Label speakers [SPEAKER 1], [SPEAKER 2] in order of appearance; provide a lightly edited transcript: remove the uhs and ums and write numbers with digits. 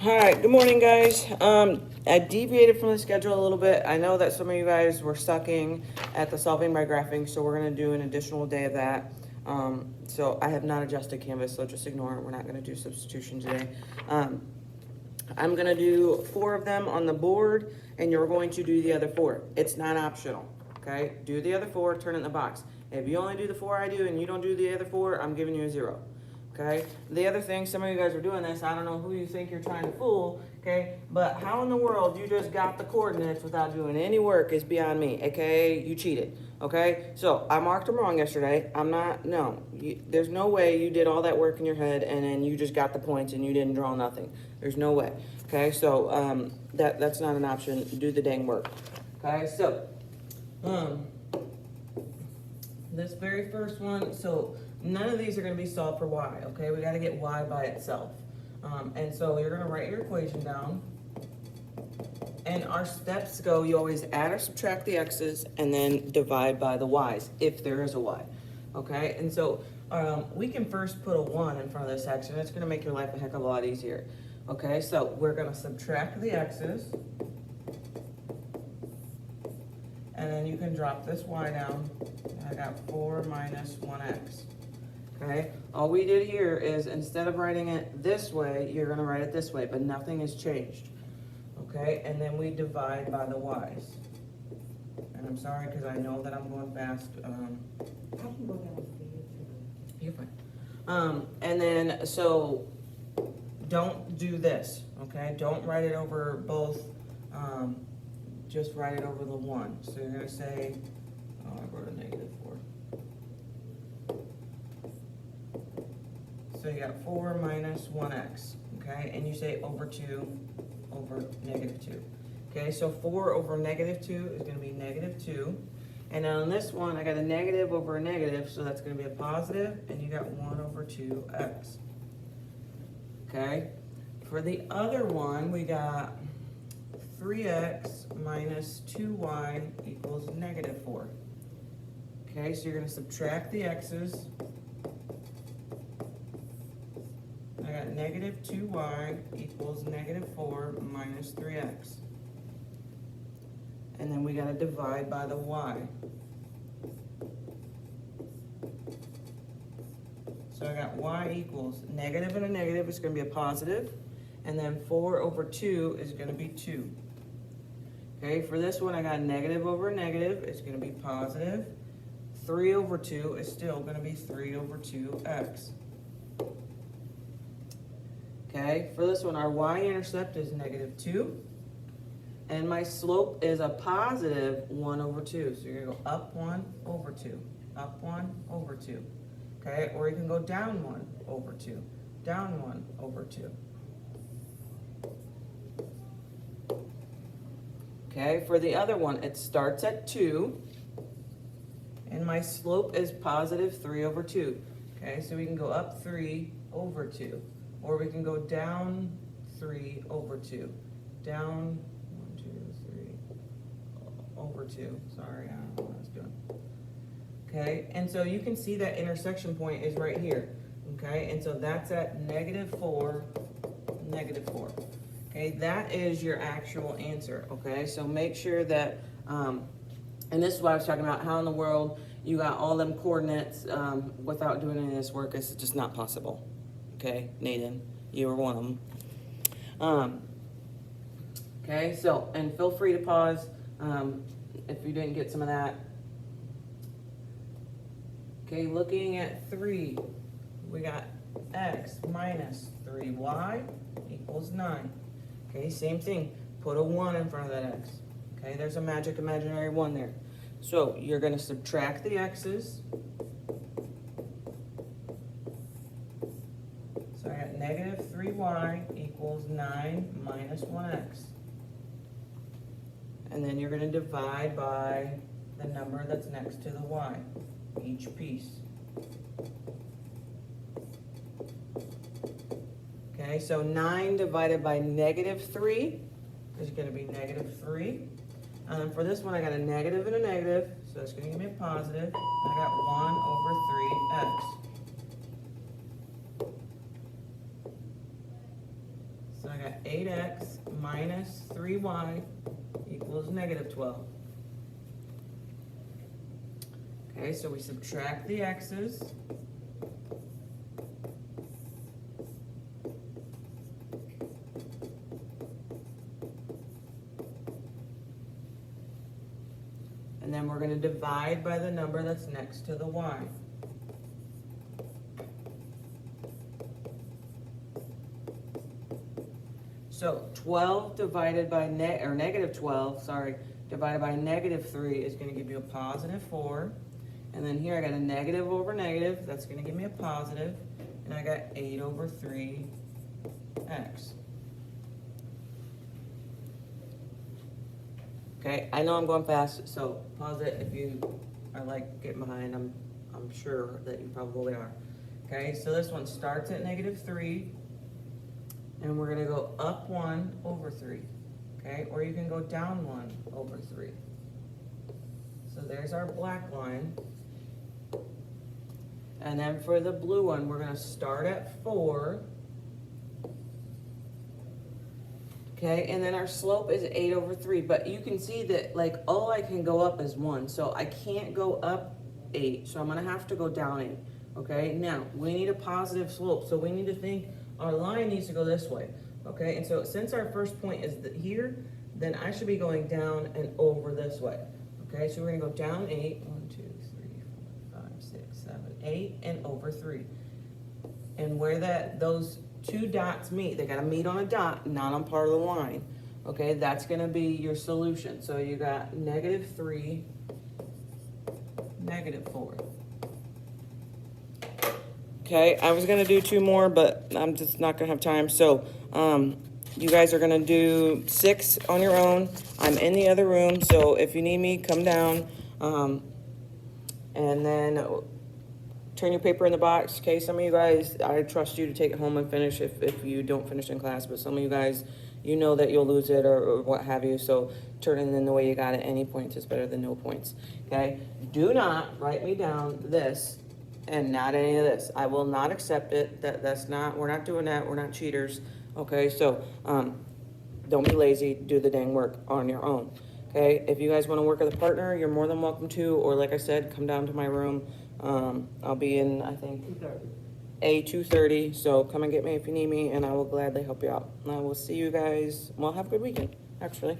[SPEAKER 1] All right, good morning, guys. I deviated from the schedule a little bit. I know that some of you guys were sucking at the solving by graphing, so we're going to do an additional day of that. So I have not adjusted Canvas, so just ignore it. We're not going to do substitution today. I'm going to do 4 of them on the board, and you're going to do the other 4. It's not optional, okay? Do the other 4, turn it in the box. If you only do the 4 I do and you don't do the other 4, I'm giving you a 0. Okay, the other thing, some of you guys are doing this, I don't know who you think you're trying to fool, okay, but how in the world you just got the coordinates without doing any work is beyond me, aka you cheated, okay? So I marked them wrong yesterday. There's no way you did all that work in your head and then you just got the points and you didn't draw nothing. There's no way, okay? So that's not an option. Do the dang work, okay? So this very first one, so none of these are going to be solved for y, okay? We got to get y by itself. And so you're going to write your equation down. And our steps go, you always add or subtract the x's and then divide by the y's, if there is a y, okay? And so we can first put a 1 in front of this x, and it's going to make your life a heck of a lot easier, okay? So we're going to subtract the x's. And then you can drop this y down. I got 4 minus 1x. Okay, all we did here is instead of writing it this way, you're going to write it this way, but nothing has changed. Okay, and then we divide by the y's. And I'm sorry because I know that I'm going fast. I can go down. You're fine. And then, so don't do this, okay? Don't write it over both. Just write it over the 1. So you're going to say, oh, I wrote a negative 4. So you got 4 minus 1x, okay? And you say over 2 over negative 2. Okay, so 4 over negative 2 is going to be negative 2. And on this one, I got a negative over a negative, so that's going to be a positive, and you got 1 over 2x. Okay? For the other one, we got 3x minus 2y equals negative 4. Okay, so you're going to subtract the x's. I got negative 2y equals negative 4 minus 3x. And then we got to divide by the y. So I got y equals negative and a negative is going to be a positive. And then 4 over 2 is going to be 2. Okay, for this one I got negative over a negative. It's going to be positive. 3 over 2 is still going to be 3 over 2x. Okay, for this one our y-intercept is negative 2. And my slope is a positive 1 over 2. So you're going to go up 1 over 2. Up 1 over 2. Okay, or you can go down 1 over 2. Down 1 over 2. Okay, for the other one, it starts at 2, and my slope is positive 3 over 2. Okay, so we can go up 3 over 2, or we can go down 3 over 2. Down 1, 2, 3 over 2. Sorry, I don't know what I was doing. Okay, and so you can see that intersection point is right here. Okay, and so that's at negative 4, negative 4. Okay, that is your actual answer, okay? So make sure that, and this is what I was talking about, how in the world you got all them coordinates without doing any of this work. It's just not possible, okay? Nathan, you were one of them. Okay, so, and feel free to pause if you didn't get some of that. Okay, looking at 3, we got x minus 3y equals 9. Okay, same thing. Put a 1 in front of that x. Okay, there's a magic imaginary 1 there. So you're going to subtract the x's. So I got negative 3y equals 9 minus 1x. And then you're going to divide by the number that's next to the y, each piece. Okay, so 9 divided by negative 3 is going to be negative 3. For this one, I got a negative and a negative, so it's going to give me a positive. And I got 1 over 3x. So I got 8x minus 3y equals negative 12. Okay, so we subtract the x's. And then we're going to divide by the number that's next to the y. So 12 divided by negative 12, sorry, divided by negative 3 is going to give you a positive 4. And then here I got a negative over negative, that's going to give me a positive. And I got 8 over 3x. Okay, I know I'm going fast, so pause it if you are like getting behind. I'm sure that you probably are. Okay, so this one starts at negative 3, and we're gonna go up 1 over 3. Okay, or you can go down 1 over 3. So there's our black line. And then for the blue one, we're gonna start at 4. Okay, and then our slope is 8 over 3, but you can see that like all I can go up is 1, so I can't go up 8, so I'm gonna have to go down 8. Okay, now we need a positive slope, so we need to think our line needs to go this way. Okay, and so since our first point is here, then I should be going down and over this way. Okay, so we're gonna go down 8, 1, 2, 3, 4, 5, 6, 7, 8, and over 3. And where those two dots meet, they gotta meet on a dot, not on part of the line. Okay, that's gonna be your solution. So you got negative 3, negative 4. Okay, I was gonna do 2 more, but I'm just not gonna have time. So you guys are gonna do 6 on your own. I'm in the other room, so if you need me, come down. And then turn your paper in the box. Okay, some of you guys, I trust you to take it home and finish if you don't finish in class, but some of you guys, you know that you'll lose it or what have you, so turn it in the way you got it. Any points is better than no points. Okay, do not write me down this and not any of this. I will not accept it. That's not, we're not doing that. We're not cheaters. Okay, so don't be lazy. Do the dang work on your own. Okay, if you guys want to work with a partner, you're more than welcome to, or like I said, come down to my room. I'll be in, I think, A230, so come and get me if you need me, and I will gladly help you out. And I will see you guys, well, have a good weekend, actually.